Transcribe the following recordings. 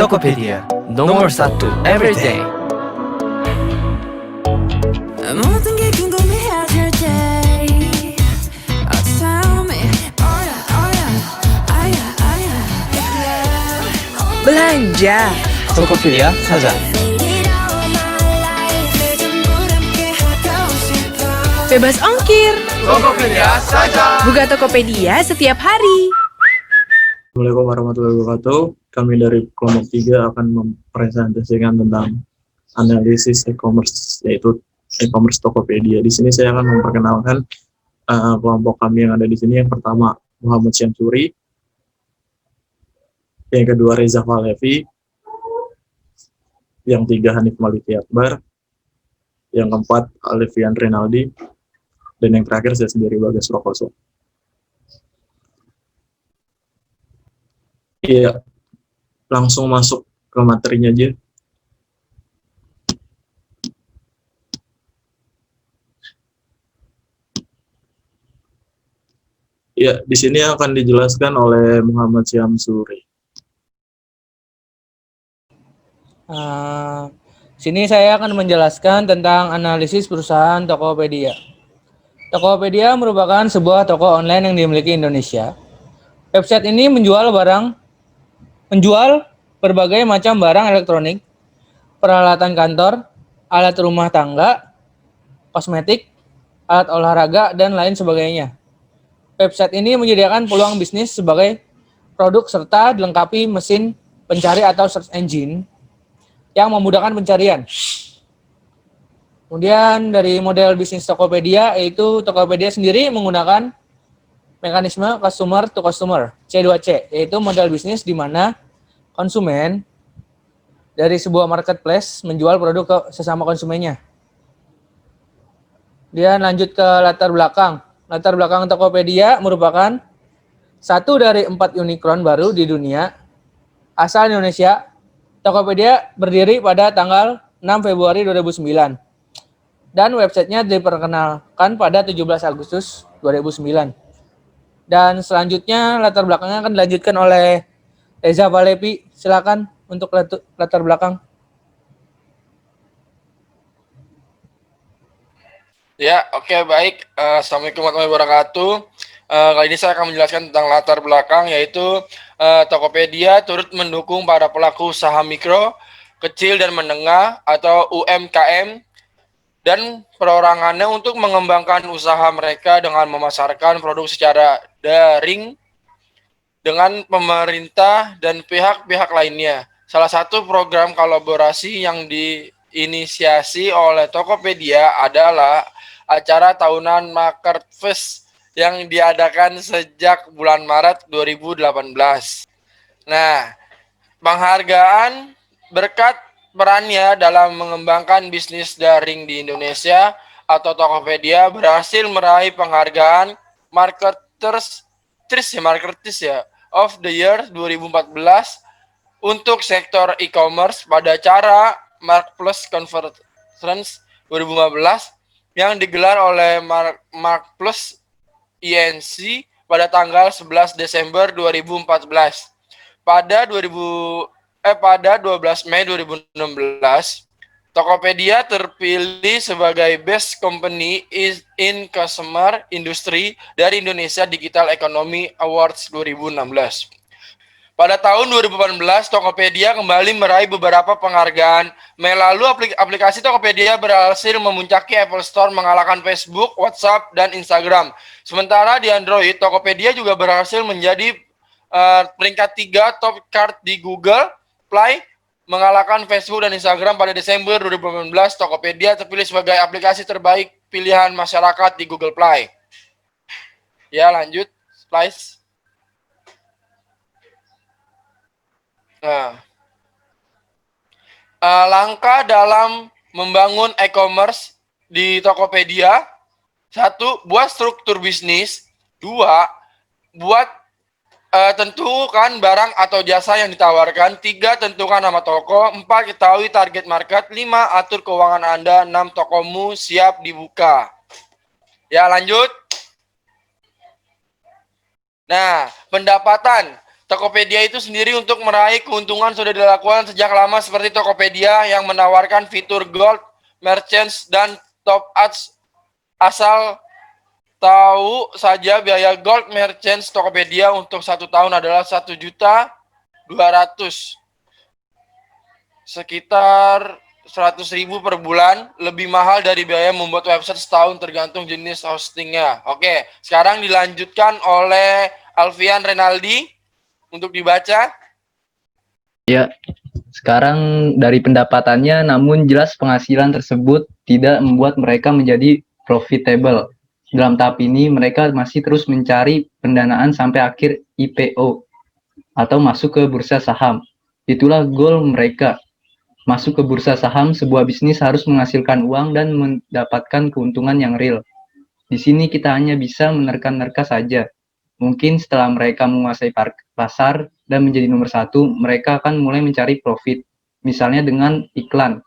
Tokopedia, nomor satu everyday. 모든 게 궁금해하실 때 tell me Belanja, Tokopedia 사자. bebas ongkir. Tokopedia saja. Buka Tokopedia setiap hari. Assalamualaikum warahmatullahi wabarakatuh. Kami dari kelompok 3 akan mempresentasikan tentang analisis e-commerce, yaitu e-commerce Tokopedia. Di sini saya akan memperkenalkan kelompok kami yang ada di sini. Yang pertama Muhammad Syamsuri, yang kedua Reza Falevi, yang tiga Hanif Maliki Akbar, yang keempat Alifian Renaldi, dan yang terakhir saya sendiri Bagas Rokoso. Iya, langsung masuk ke materinya aja. Ya, di sini akan dijelaskan oleh Muhammad Syamsuri. Sini saya akan menjelaskan tentang analisis perusahaan Tokopedia. Tokopedia merupakan sebuah toko online yang dimiliki Indonesia. Website ini menjual berbagai macam barang elektronik, peralatan kantor, alat rumah tangga, kosmetik, alat olahraga, dan lain sebagainya. Website ini menyediakan peluang bisnis sebagai produk serta dilengkapi mesin pencari atau search engine yang memudahkan pencarian. Kemudian dari model bisnis Tokopedia, yaitu Tokopedia sendiri menggunakan mekanisme customer to customer, C2C, yaitu model bisnis di mana konsumen dari sebuah marketplace menjual produk ke sesama konsumennya. Kemudian lanjut ke latar belakang. Latar belakang Tokopedia merupakan satu dari 4 unicorn baru di dunia, asal Indonesia. Tokopedia berdiri pada tanggal 6 Februari 2009 dan websitenya diperkenalkan pada 17 Agustus 2009. Dan selanjutnya latar belakangnya akan dilanjutkan oleh Reza Falevi. Silakan untuk latar belakang. Ya, oke, baik. Assalamualaikum warahmatullahi wabarakatuh. Kali ini saya akan menjelaskan tentang latar belakang, yaitu Tokopedia turut mendukung para pelaku usaha mikro, kecil dan menengah atau UMKM dan perorangannya untuk mengembangkan usaha mereka dengan memasarkan produk secara daring dengan pemerintah dan pihak-pihak lainnya. Salah satu program kolaborasi yang diinisiasi oleh Tokopedia adalah acara tahunan Marketfest yang diadakan sejak bulan Maret 2018. Nah, penghargaan berkat perannya dalam mengembangkan bisnis daring di Indonesia atau Tokopedia berhasil meraih penghargaan Marketers of the Year 2014 untuk sektor e-commerce pada acara Marketplace Conference 2015 yang digelar oleh Marketplace INC pada tanggal 11 Desember 2014. Pada 12 Mei 2016, Tokopedia terpilih sebagai Best Company in Consumer Industry dari Indonesia Digital Economy Awards 2016. Pada tahun 2018, Tokopedia kembali meraih beberapa penghargaan. Melalui aplikasi Tokopedia berhasil memuncaki Apple Store mengalahkan Facebook, WhatsApp, dan Instagram. Sementara di Android, Tokopedia juga berhasil menjadi peringkat 3 top chart di Google Play, mengalahkan Facebook dan Instagram. Pada Desember 2018, Tokopedia terpilih sebagai aplikasi terbaik pilihan masyarakat di Google Play. Ya, lanjut slide. Nah, langkah dalam membangun e-commerce di Tokopedia: 1. Buat struktur bisnis. 2. Buat tentukan barang atau jasa yang ditawarkan. 3. Tentukan nama toko. 4. Ketahui target market. 5. Atur keuangan Anda. 6. Tokomu siap dibuka. Ya, lanjut. Nah, pendapatan. Tokopedia itu sendiri untuk meraih keuntungan sudah dilakukan sejak lama seperti Tokopedia yang menawarkan fitur Gold, Merchants, dan Top Ads. Asal tahu saja biaya Gold Merchants Tokopedia untuk 1 tahun adalah 1.200.000, sekitar 100.000 per bulan, lebih mahal dari biaya membuat website setahun tergantung jenis hostingnya. Oke, sekarang dilanjutkan oleh Alfian Renaldi untuk dibaca. Ya, sekarang dari pendapatannya, namun jelas penghasilan tersebut tidak membuat mereka menjadi profitable. Dalam tahap ini, mereka masih terus mencari pendanaan sampai akhir IPO atau masuk ke bursa saham. Itulah goal mereka. Masuk ke bursa saham, sebuah bisnis harus menghasilkan uang dan mendapatkan keuntungan yang real. Di sini kita hanya bisa menerka-nerka saja. Mungkin setelah mereka menguasai pasar dan menjadi nomor 1, mereka akan mulai mencari profit. Misalnya dengan iklan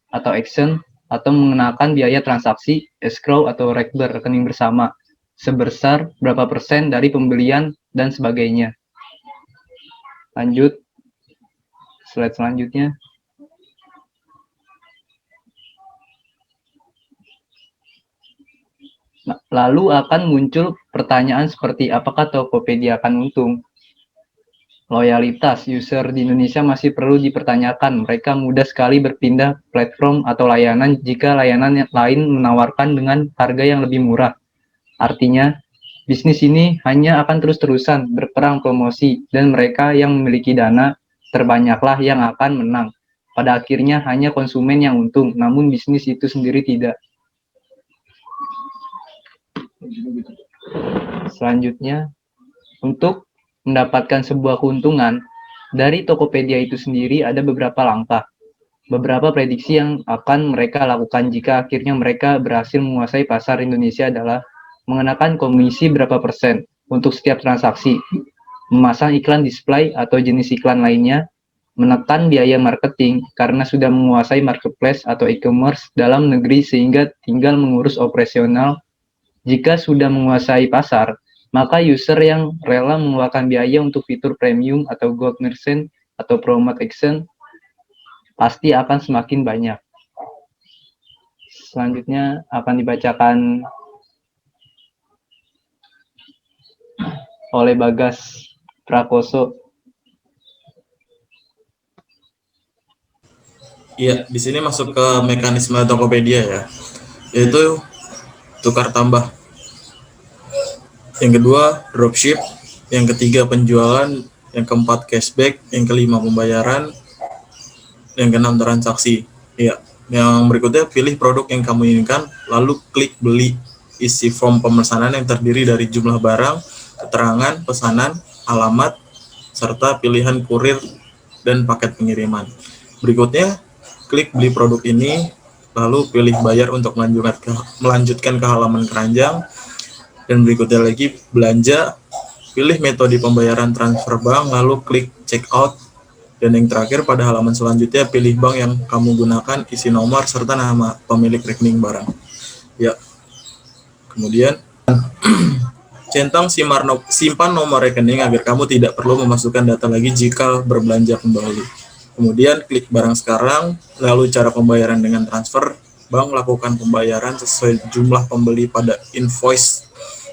atau action, atau mengenakan biaya transaksi, escrow atau rekening bersama, sebesar berapa persen dari pembelian, dan sebagainya. Lanjut, slide selanjutnya. Lalu akan muncul pertanyaan seperti apakah Tokopedia akan untung? Loyalitas user di Indonesia masih perlu dipertanyakan. Mereka mudah sekali berpindah platform atau layanan jika layanan lain menawarkan dengan harga yang lebih murah. Artinya, bisnis ini hanya akan terus-terusan berperang promosi dan mereka yang memiliki dana terbanyaklah yang akan menang. Pada akhirnya hanya konsumen yang untung, namun bisnis itu sendiri tidak. Selanjutnya, untuk mendapatkan sebuah keuntungan dari Tokopedia itu sendiri ada beberapa langkah. Beberapa prediksi yang akan mereka lakukan jika akhirnya mereka berhasil menguasai pasar Indonesia adalah mengenakan komisi berapa persen untuk setiap transaksi, memasang iklan display atau jenis iklan lainnya, menekan biaya marketing karena sudah menguasai marketplace atau e-commerce dalam negeri sehingga tinggal mengurus operasional. Jika sudah menguasai pasar, maka user yang rela mengeluarkan biaya untuk fitur premium atau gold merchant atau promote action pasti akan semakin banyak. Selanjutnya akan dibacakan oleh Bagas Prakoso. Iya, di sini masuk ke mekanisme Tokopedia ya, yaitu tukar tambah. Yang kedua, dropship. Yang ketiga, penjualan. Yang keempat, cashback. Yang kelima, pembayaran. Yang keenam, transaksi. Ya, yang berikutnya, pilih produk yang kamu inginkan, lalu klik beli. Isi form pemesanan yang terdiri dari jumlah barang, keterangan, pesanan, alamat, serta pilihan kurir dan paket pengiriman. Berikutnya, klik beli produk ini, lalu pilih bayar untuk melanjutkan ke halaman keranjang. Dan berikutnya lagi belanja, pilih metode pembayaran transfer bank, lalu klik check out. Dan yang terakhir pada halaman selanjutnya pilih bank yang kamu gunakan, isi nomor serta nama pemilik rekening barang. Ya. Kemudian centang simpan nomor rekening agar kamu tidak perlu memasukkan data lagi jika berbelanja kembali. Kemudian klik barang sekarang, lalu cara pembayaran dengan transfer bank, lakukan pembayaran sesuai jumlah pembeli pada invoice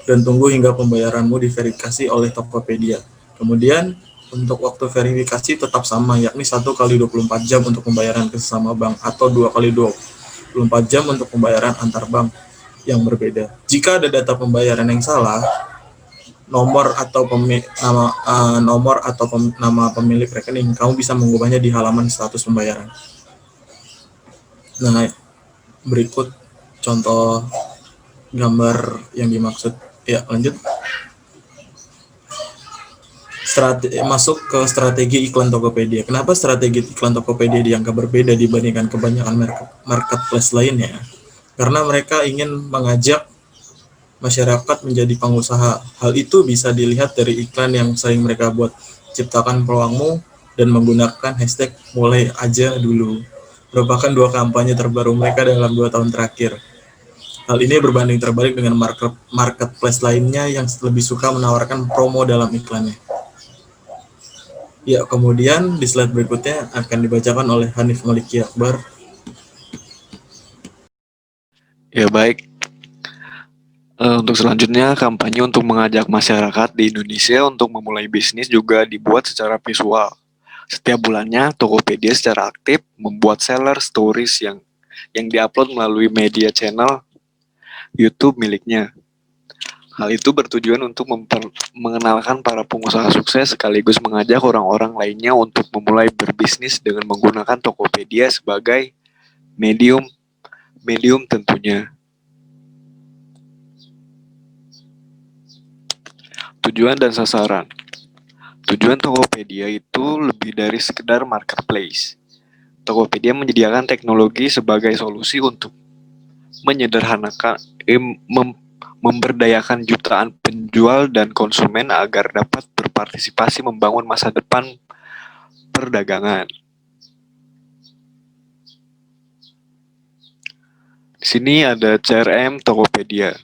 dan tunggu hingga pembayaranmu diverifikasi oleh Tokopedia. Kemudian untuk waktu verifikasi tetap sama, yakni 1 kali 24 jam untuk pembayaran ke sesama bank atau 2 kali 24 jam untuk pembayaran antar bank yang berbeda. Jika ada data pembayaran yang salah, nomor atau nama pemilik rekening, kamu bisa mengubahnya di halaman status pembayaran. Nah, berikut contoh gambar yang dimaksud. Ya, lanjut. Masuk ke strategi iklan Tokopedia. Kenapa strategi iklan Tokopedia dianggap berbeda dibandingkan kebanyakan marketplace lainnya? Karena mereka ingin mengajak masyarakat menjadi pengusaha. Hal itu bisa dilihat dari iklan yang sering mereka buat. Ciptakan peluangmu dan menggunakan hashtag mulai aja dulu. Merupakan 2 kampanye terbaru mereka dalam 2 tahun terakhir. Hal ini berbanding terbalik dengan marketplace lainnya yang lebih suka menawarkan promo dalam iklannya. Ya, kemudian di slide berikutnya akan dibacakan oleh Hanif Maliki Akbar. Ya baik, untuk selanjutnya kampanye untuk mengajak masyarakat di Indonesia untuk memulai bisnis juga dibuat secara visual. Setiap bulannya, Tokopedia secara aktif membuat seller stories yang diupload melalui media channel YouTube miliknya. Hal itu bertujuan untuk mengenalkan para pengusaha sukses sekaligus mengajak orang-orang lainnya untuk memulai berbisnis dengan menggunakan Tokopedia sebagai medium tentunya. Tujuan dan sasaran. Tujuan Tokopedia itu lebih dari sekedar marketplace. Tokopedia menyediakan teknologi sebagai solusi untuk menyederhanakan, memberdayakan jutaan penjual dan konsumen agar dapat berpartisipasi membangun masa depan perdagangan. Di sini ada CRM Tokopedia.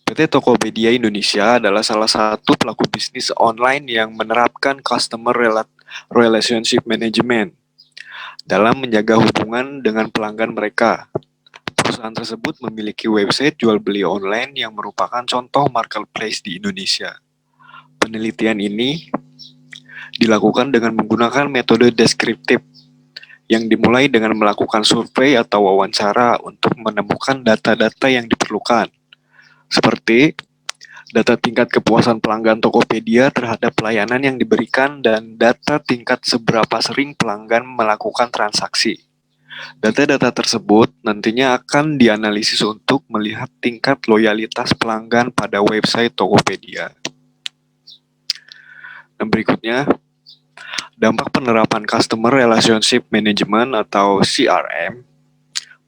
PT Tokopedia Indonesia adalah salah satu pelaku bisnis online yang menerapkan customer relationship management dalam menjaga hubungan dengan pelanggan mereka. Perusahaan tersebut memiliki website jual beli online yang merupakan contoh marketplace di Indonesia. Penelitian ini dilakukan dengan menggunakan metode deskriptif yang dimulai dengan melakukan survei atau wawancara untuk menemukan data-data yang diperlukan, seperti data tingkat kepuasan pelanggan Tokopedia terhadap pelayanan yang diberikan dan data tingkat seberapa sering pelanggan melakukan transaksi. Data-data tersebut nantinya akan dianalisis untuk melihat tingkat loyalitas pelanggan pada website Tokopedia. Dan berikutnya, dampak penerapan Customer Relationship Management atau CRM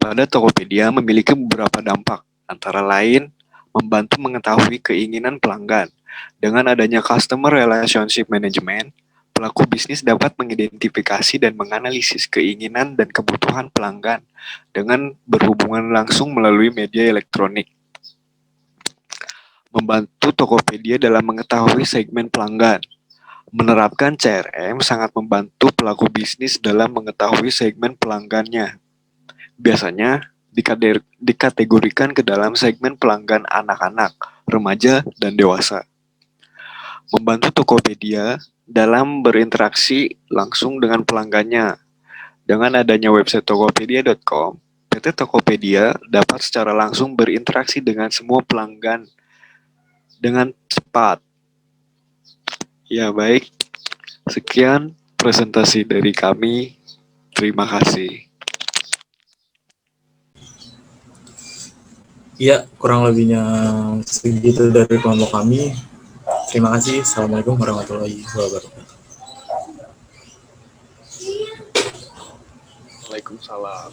pada Tokopedia memiliki beberapa dampak, antara lain membantu mengetahui keinginan pelanggan. Dengan adanya Customer Relationship Management, pelaku bisnis dapat mengidentifikasi dan menganalisis keinginan dan kebutuhan pelanggan dengan berhubungan langsung melalui media elektronik. Membantu Tokopedia dalam mengetahui segmen pelanggan. Menerapkan CRM sangat membantu pelaku bisnis dalam mengetahui segmen pelanggannya. Biasanya dikategorikan ke dalam segmen pelanggan anak-anak, remaja, dan dewasa. Membantu Tokopedia dalam berinteraksi langsung dengan pelanggannya. Dengan adanya website tokopedia.com, PT Tokopedia dapat secara langsung berinteraksi dengan semua pelanggan dengan cepat. Ya baik, sekian presentasi dari kami. Terima kasih. Ya, kurang lebihnya segitu dari kelompok kami. Terima kasih. Assalamualaikum warahmatullahi wabarakatuh. Waalaikumsalam.